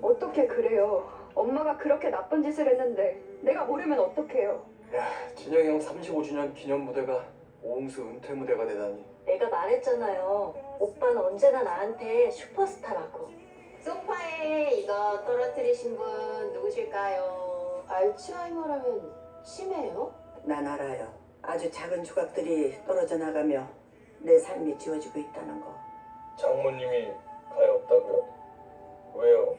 어떻게 그래요? 엄마가 그렇게 나쁜 짓을 했는데 내가 모르면 어떡해요? 야, 진영이 형 35주년 기념 무대가 오홍수 은퇴 무대가 되다니. 내가 말했잖아요. 오빠는 언제나 나한테 슈퍼스타라고. 소파에 이거 떨어뜨리신 분 누구실까요? 알츠하이머라면 치매요? 난 알아요. 아주 작은 조각들이 떨어져 나가며 내 삶이 지워지고 있다는 거. 장모님이 가해 없다고요? 왜요?